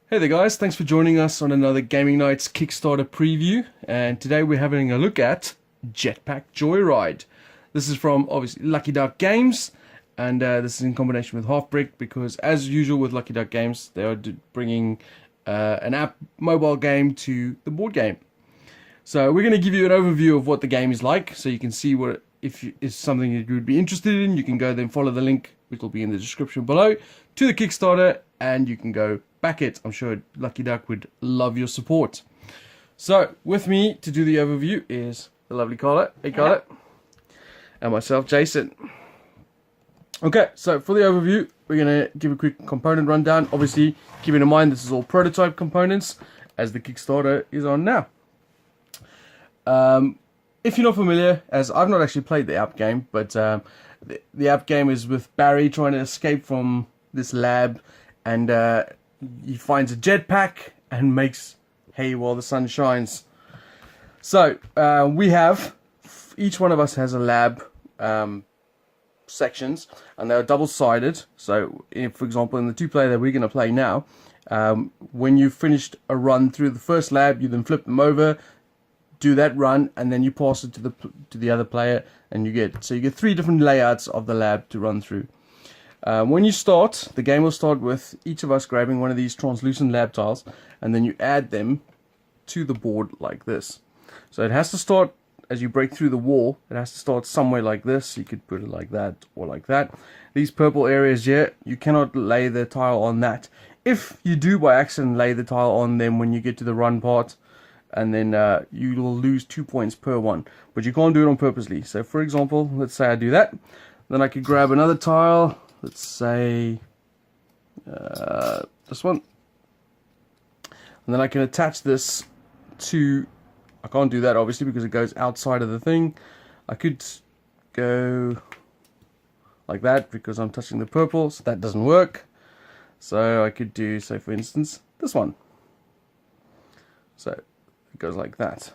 Hey there guys, thanks for joining us on another Gaming Nights Kickstarter preview, and today we're having a look at Jetpack Joyride. This is from obviously Lucky Duck Games, and this is in combination with Half Brick because as usual with Lucky Duck Games they are bringing an app mobile game to the board game. So we're going to give you an overview of what the game is like so you can see what if it's something that you would be interested in. You can go then follow the link which will be in the description below to the Kickstarter and you can go back it. I'm sure Lucky Duck would love your support. So with me to do the overview is the lovely Carla. Hey Carla. And myself, Jason. Okay, so for the overview, we're going to give a quick component rundown. Obviously, keeping in mind this is all prototype components as the Kickstarter is on now. If you're not familiar, as I've not actually played the app game, but the app game is with Barry trying to escape from this lab, and he finds a jetpack and makes hay while the sun shines. So we have, each one of us has a lab sections, and they're double-sided. So if, for example, in the two-player that we're going to play now, when you've finished a run through the first lab, you then flip them over, do that run, and then you pass it to the other player, and you get three different layouts of the lab to run through. When you start, the game will start with each of us grabbing one of these translucent lab tiles, and then you add them to the board like this. So it has to start, as you break through the wall, it has to start somewhere like this. You could put it like that or like that. These purple areas here, you cannot lay the tile on that. If you do by accident lay the tile on them when you get to the run part, and then you will lose 2 points per one, but you can't do it on purposely. So for example, let's say I do that, then I could grab another tile, let's say this one, and then I can attach this to, I can't do that obviously because it goes outside of the thing. I could go like that because I'm touching the purple, so that doesn't work. So I could do, say for instance, this one. So it goes like that.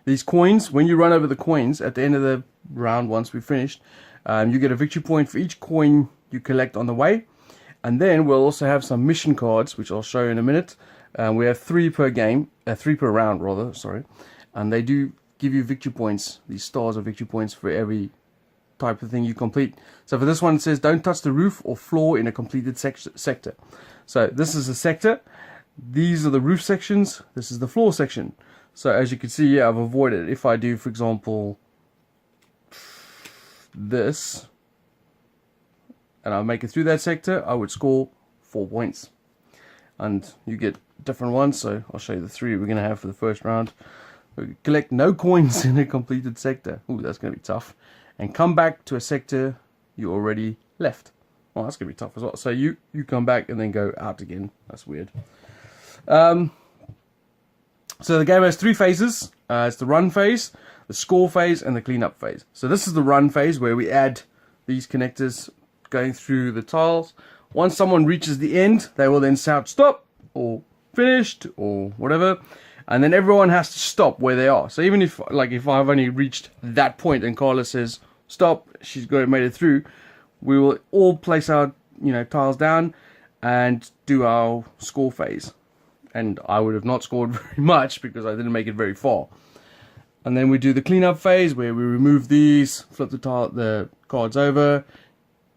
These coins, when you run over the coins at the end of the round, once we've finished, you get a victory point for each coin you collect on the way. And then we'll also have some mission cards, which I'll show you in a minute. We have 3 per game, 3 per round rather, sorry. And they do give you victory points. These stars are victory points for every type of thing you complete. So for this one it says don't touch the roof or floor in a completed sector. So this is a sector. These are the roof sections. This is the floor section. So as you can see here, I've avoided. If I do, for example, this, and I make it through that sector, I would score 4 points. And you get different ones, so I'll show you the 3 we're going to have for the first round. We collect no coins in a completed sector. Ooh, that's going to be tough. And come back to a sector you already left. Well, that's going to be tough as well. So you come back and then go out again. That's weird. So the game has 3 phases. It's the run phase, the score phase, and the cleanup phase. So this is the run phase where we add these connectors going through the tiles. Once someone reaches the end, they will then shout stop or finished or whatever, and then everyone has to stop where they are. So even if I've only reached that point and Carla says stop, she's made it through, we will all place our tiles down and do our score phase. And I would have not scored very much because I didn't make it very far. And then we do the cleanup phase where we remove these, flip the cards over,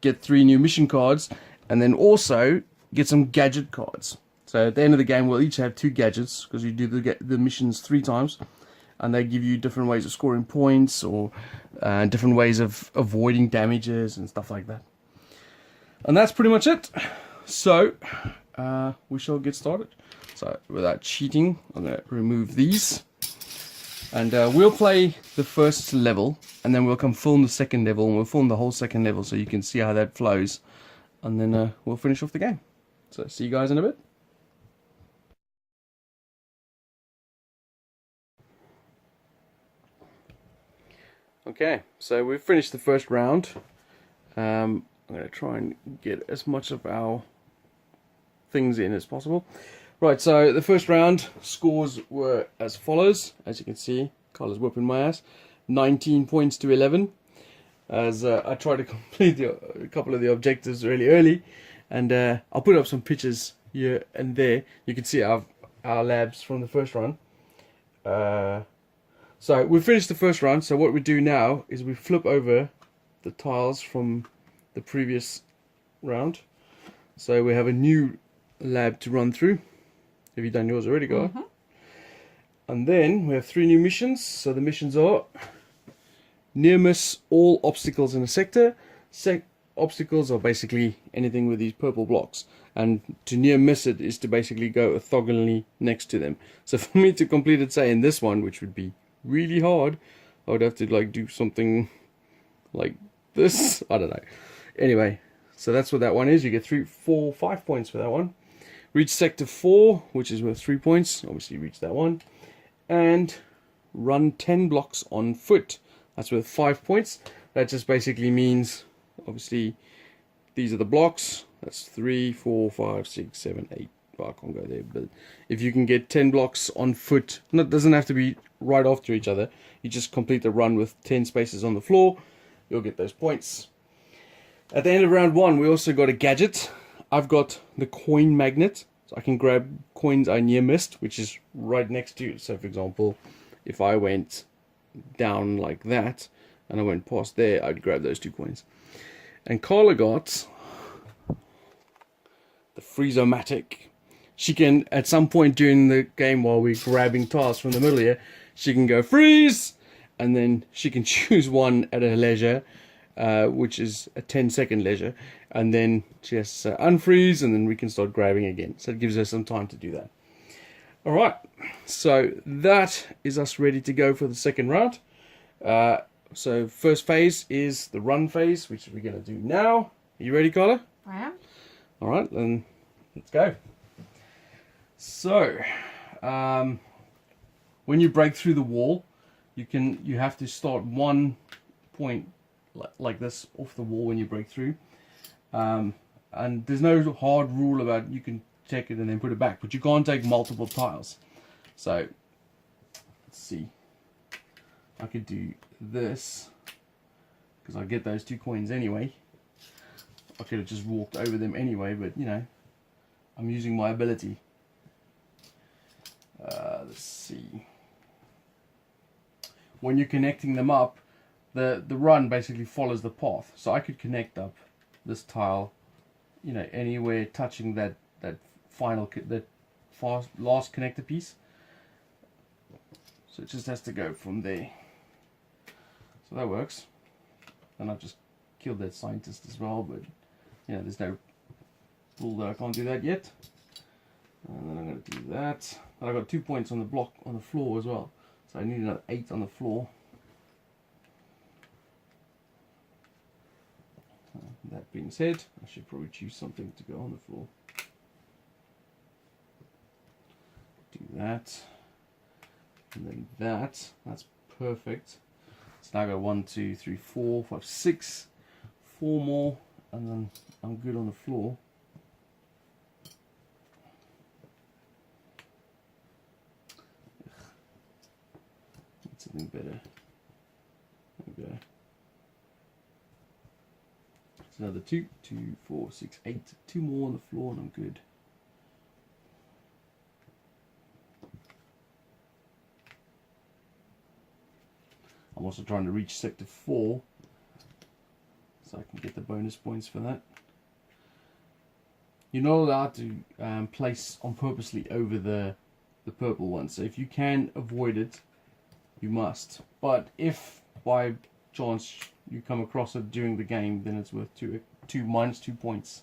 get 3 new mission cards, and then also get some gadget cards. So at the end of the game we'll each have 2 gadgets because you do the missions 3 times, and they give you different ways of scoring points or different ways of avoiding damages and stuff like that. And that's pretty much it. So we shall get started. So without cheating, I'm going to remove these, and we'll play the first level, and then we'll come film the second level, and we'll film the whole second level so you can see how that flows, and then we'll finish off the game. So see you guys in a bit. Okay, so we've finished the first round. I'm going to try and get as much of our things in as possible. Right, so the first round scores were as follows. As you can see, Carla's whooping my ass. 19 points to 11. As I tried to complete a couple of the objectives really early. And I'll put up some pictures here and there. You can see our labs from the first run. So we finished the first run. So what we do now is we flip over the tiles from the previous round. So we have a new lab to run through. Have you done yours already, Guy? Mm-hmm. And then we have 3 new missions. So the missions are near miss all obstacles in a sector. Obstacles are basically anything with these purple blocks. And to near miss it is to basically go orthogonally next to them. So for me to complete it, say in this one, which would be really hard, I would have to like do something like this. I don't know. Anyway, so that's what that one is. You get 3, 4, 5 points for that one. Reach sector 4, which is worth 3 points. Obviously reach that one. And run 10 blocks on foot. That's worth 5 points. That just basically means, obviously, these are the blocks. That's 3, 4, 5, 6, 7, 8. Well, I can't go there, but if you can get 10 blocks on foot, it doesn't have to be right after each other. You just complete the run with 10 spaces on the floor. You'll get those points. At the end of round 1, we also got a gadget. I've got the coin magnet. So I can grab coins I near missed, which is right next to you. So for example, if I went down like that and I went past there, I'd grab those 2 coins. And Carla got the Freezomatic. She can, at some point during the game while we're grabbing tiles from the middle here, she can go freeze, and then she can choose one at her leisure, which is a 10-second leisure, and then she has to unfreeze, and then we can start grabbing again. So it gives her some time to do that. Alright, so that is us ready to go for the second round. So first phase is the run phase, which we're going to do now. Are you ready, Carla? I am. Alright, then let's go. So, when you break through the wall, you have to start 1 point like this off the wall when you break through. And there's no hard rule about you can take it and then put it back, but you can't take multiple tiles. So, let's see. I could do this, because I get those 2 coins anyway. I could have just walked over them anyway, but you know, I'm using my ability. Let's see. When you're connecting them up, the run basically follows the path. So I could connect up this tile, you know, anywhere touching that last connector piece. So it just has to go from there. So that works. And I've just killed that scientist as well, but you know, there's no rule that I can't do that yet. And then I'm going to do that. But I got 2 points on the block on the floor as well. So I need another 8 on the floor. That being said, I should probably choose something to go on the floor. Do that. And then that. That's perfect. So now I got 1, 2, 3, 4, 5, 6. 4 more. And then I'm good on the floor. Something better. There we go. It's another 2, 2, 4, 6, 8. 2 more on the floor and I'm good. I'm also trying to reach sector 4 so I can get the bonus points for that. You're not allowed to place on purposely over the purple one. So if you can avoid it, you must. But if by chance you come across it during the game, then it's worth 2 minus 2 points.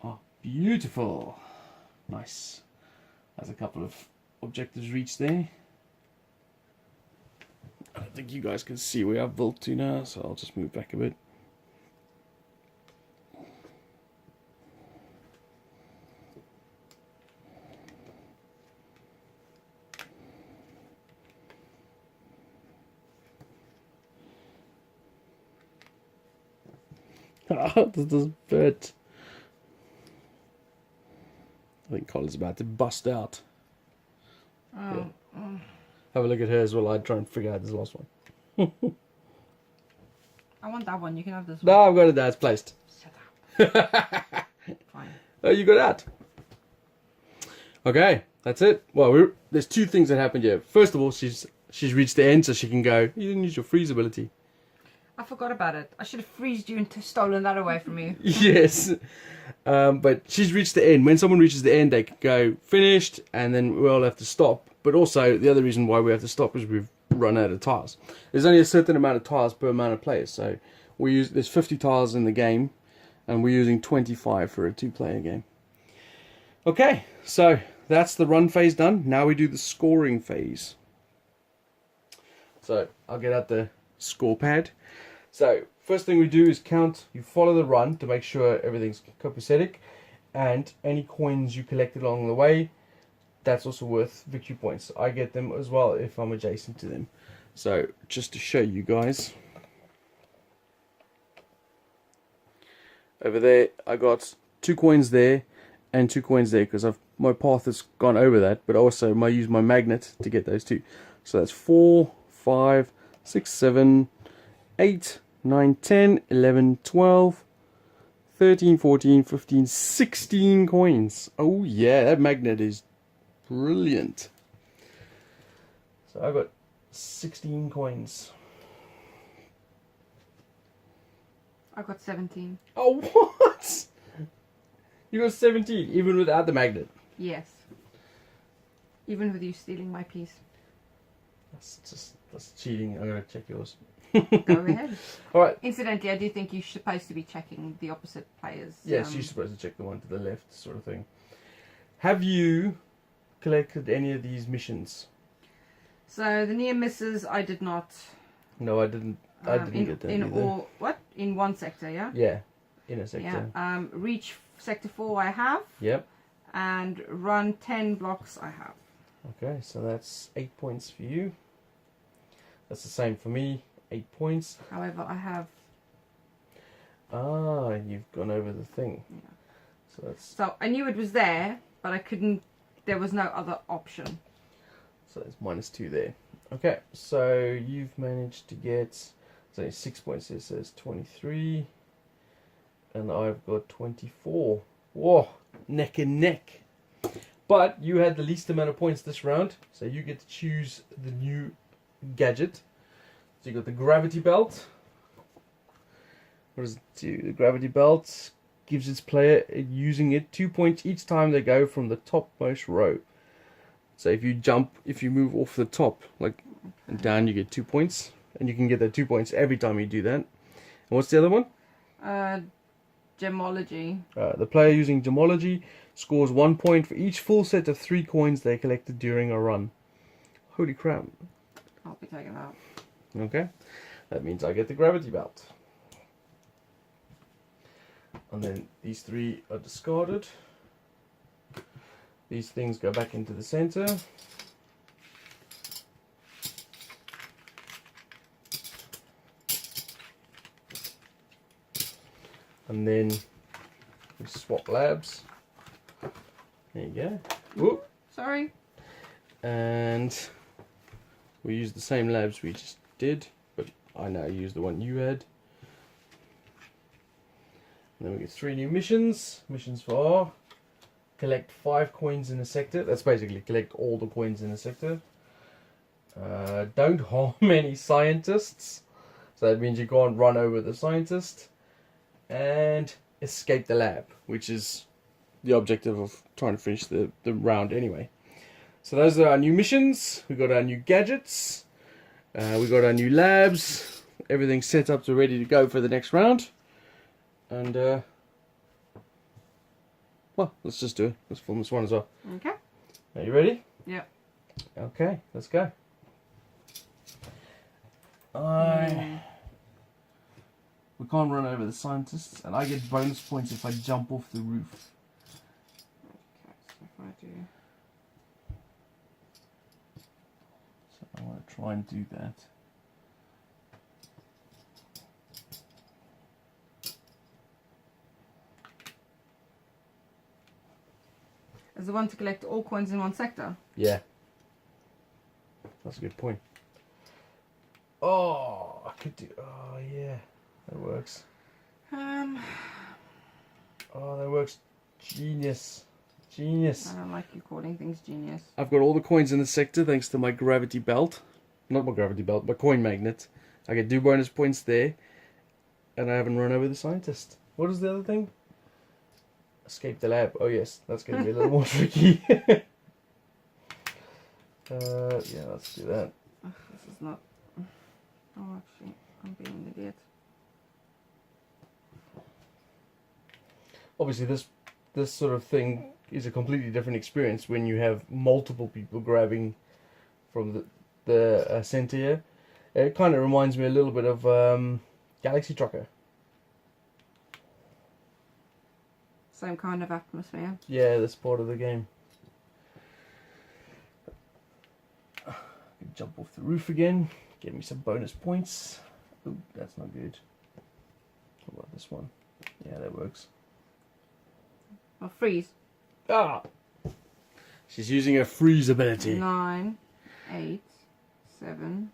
Oh, beautiful. Nice. That's a couple of objectives reached there. I don't think you guys can see where I've built to now, so I'll just move back a bit. This doesn't fit. I think Colin's about to bust out. Oh. Yeah. Have a look at her as well. I'd try and figure out this last one. I want that one. You can have this one. No, I've got it there. It's placed. Shut up. You got that. Okay, that's it. Well, there's two things that happened here. First of all, she's reached the end, so she can go. You didn't use your freeze ability. I forgot about it. I should have freezed you and stolen that away from you. Yes. But she's reached the end. When someone reaches the end, they can go finished, and then we all have to stop. But also, the other reason why we have to stop is we've run out of tiles. There's only a certain amount of tiles per amount of players. So there's 50 tiles in the game, and we're using 25 for a 2-player game. Okay, so that's the run phase done. Now we do the scoring phase. So I'll get out the score pad. So first thing we do is count. You follow the run to make sure everything's copacetic, and any coins you collect along the way, that's also worth victory points. I get them as well if I'm adjacent to them. So just to show you guys, over there I got 2 coins there and 2 coins there because my path has gone over that, but also I use my magnet to get those 2. So that's 4, 5, 6, 7, 8, 9, 10, 11, 12, 13, 14, 15, 16 coins. Oh yeah, that magnet is brilliant. So I got 16 coins. I got 17. Oh, what? You got 17, even without the magnet? Yes. Even with you stealing my piece. That's cheating. I'm going to check yours. Go ahead. Alright. Incidentally, I do think you're supposed to be checking the opposite players. Yes, you're supposed to check the one to the left, sort of thing. Have you collected any of these missions? So the near misses, I did not. No, I didn't. I didn't get that either. In one sector, yeah. Yeah, in a sector. Yeah. Reach sector 4, I have. Yep. And run 10 blocks, I have. Okay, so that's 8 points for you. That's the same for me. 8 points. However, I have. Ah, you've gone over the thing. Yeah. So I knew it was there, but I couldn't. There was no other option. So it's -2 there. Okay, so you've managed to get 6 points. Here says 23, and I've got 24. Whoa, neck and neck. But you had the least amount of points this round, so you get to choose the new gadget. So you got the gravity belt. What does it do? The gravity belt gives its player using it 2 points each time they go from the topmost row. So if you move off the top, like and down, you get 2 points, and you can get that 2 points every time you do that. And what's the other one? Gemology. The player using gemology scores 1 point for each full set of 3 coins they collected during a run. Holy crap. I'll be taking that. Okay, that means I get the gravity belt. And then these 3 are discarded. These things go back into the center. And then we swap labs. There you go. Whoop. Sorry. And we use the same labs we just did, but I now use the one you had. And then we get 3 new missions. Missions for collect 5 coins in a sector. That's basically collect all the coins in a sector. Don't harm any scientists. So that means you can't run over the scientist. And escape the lab, which is the objective of trying to finish the round anyway. So those are our new missions. We got our new gadgets. We got our new labs. Everything's set up to ready to go for the next round. And well, let's just do it. Let's film this one as well. Okay. Are you ready? Yeah. Okay, let's go. We can't run over the scientists, and I get bonus points if I jump off the roof. Okay, so if I do. So I want to try and do that. Is the one to collect all coins in one sector? Yeah. That's a good point. Oh, I could do. Oh, yeah. That works. Um. Oh, that works Genius. Genius. I don't like you calling things genius. I've got all the coins in the sector thanks to my gravity belt. Not my gravity belt, my coin magnet. I get 2 bonus points there. And I haven't run over the scientist. What is the other thing? Escape the lab. Oh yes, that's going to be a little more tricky. Yeah, let's do that. This is not... Oh, actually, I'm being an idiot. Obviously, this sort of thing is a completely different experience when you have multiple people grabbing from the center here. It kind of reminds me a little bit of Galaxy Trucker. Same kind of atmosphere. Yeah, that's part of the game. Jump off the roof again, get me some bonus points. Ooh, that's not good. What about this one? Yeah, that works. Or freeze. Ah! She's using her freeze ability. 9, 8, 7,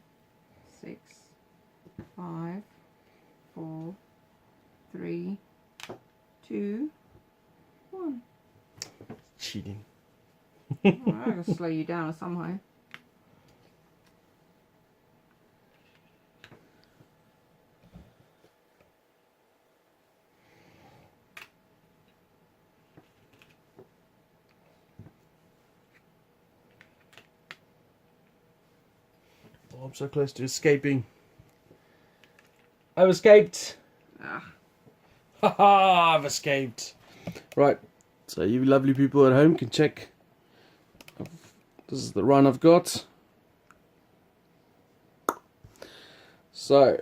6, 5, 4, 3, 2, 1. Cheating. I'm going to slow you down somehow. Oh, I'm so close to escaping. I've escaped. Ah. Haha, I've escaped. Right, so you lovely people at home can check. This is the run I've got. So,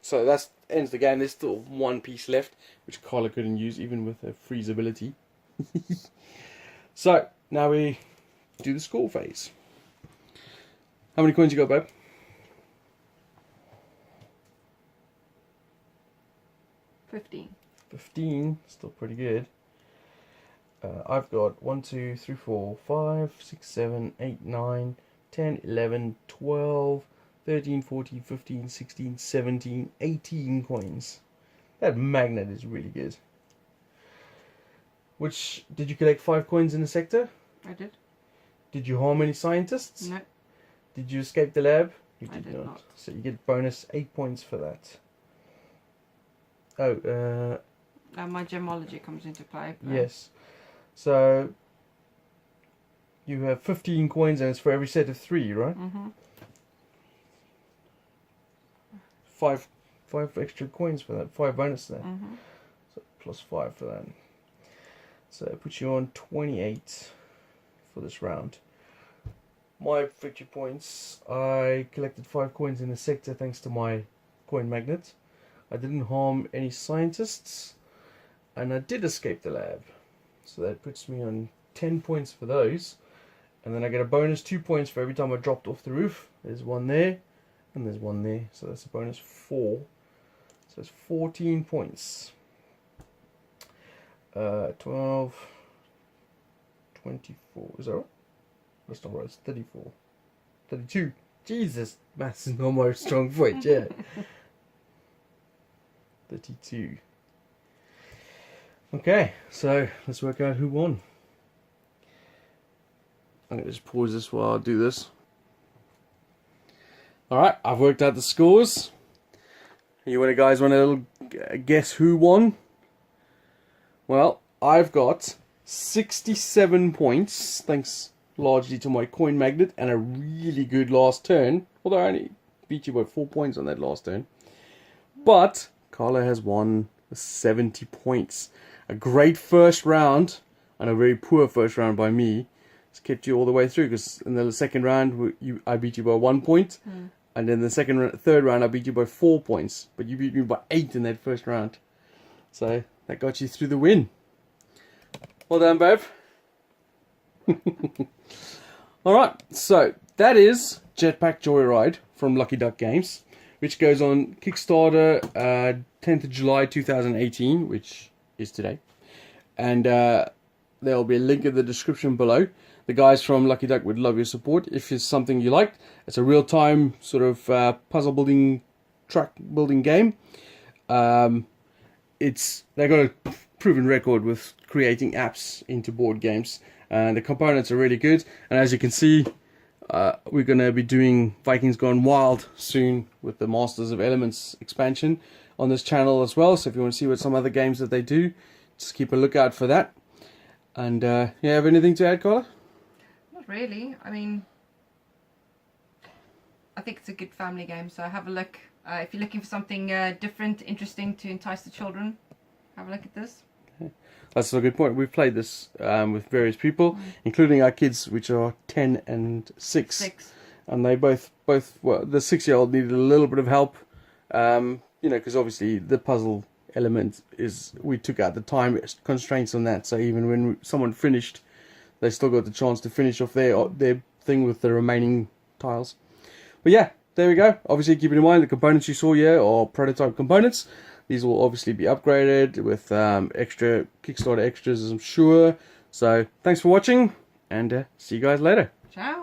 so that's ends the game. There's still one piece left, which Carla couldn't use even with her freeze ability. So, now we do the score phase. How many coins you got, babe? 15. 15, still pretty good. I've got 1, 2, 3, 4, 5, 6, 7, 8, 9, 10, 11, 12, 13, 14, 15, 16, 17, 18 coins. That magnet is really good. Which, did you collect 5 coins in the sector? I did. Did you harm any scientists? No. Did you escape the lab? You I did not. So you get bonus 8 points for that. Oh, My gemology comes into play. yes. So you have 15 coins and it's for every set of 3, right? Mm-hmm. 5 extra coins for that, 5 bonus there. Mm-hmm. So plus 5 for that. So it puts you on 28 for this round. My victory points, I collected 5 coins in the sector thanks to my coin magnet. I didn't harm any scientists. And I did escape the lab. So that puts me on 10 points for those. And then I get a bonus 2 points for every time I dropped off the roof. There's one there. And there's one there. So that's a bonus 4. So it's 14 points. 12, 24. Is that right? That's not right. It's 34. 32. Jesus. Maths is not my strong point. Yeah. 32. Okay, so let's work out who won. I'm going to just pause this while I do this. Alright, I've worked out the scores. Guys want a little guess who won? Well, I've got 67 points, thanks largely to my coin magnet and a really good last turn. Although I only beat you by 4 points on that last turn. But Carla has won 70 points. A great first round and a very poor first round by me. It's kept you all the way through because in the second round I beat you by 1 point. And then the third round I beat you by 4 points. But you beat me by 8 in that first round. So that got you through the win. Well done, babe. Alright, so that is Jetpack Joyride from Lucky Duck Games, which goes on Kickstarter 10th of July 2018, which is today. And there'll be a link in the description below. The guys from Lucky Duck would love your support if it's something you liked. It's a real-time sort of puzzle building, track building game. They got a proven record with creating apps into board games, and the components are really good. And as you can see, we're going to be doing Vikings Gone Wild soon with the Masters of Elements expansion on this channel as well. So if you want to see what some other games that they do, just keep a lookout for that. And you have anything to add, Carla? Not really. I mean, I think it's a good family game, so have a look. If you're looking for something different, interesting to entice the children, have a look at this. That's a good point. We've played this with various people, including our kids, which are 10 and 6. And they both well, the 6-year-old needed a little bit of help, you know, because obviously the puzzle element is, we took out the time constraints on that. So even when someone finished, they still got the chance to finish off their thing with the remaining tiles. But yeah, there we go. Obviously, keeping in mind the components you saw here are prototype components. These will obviously be upgraded with extra Kickstarter extras, I'm sure. So thanks for watching, and see you guys later. Ciao.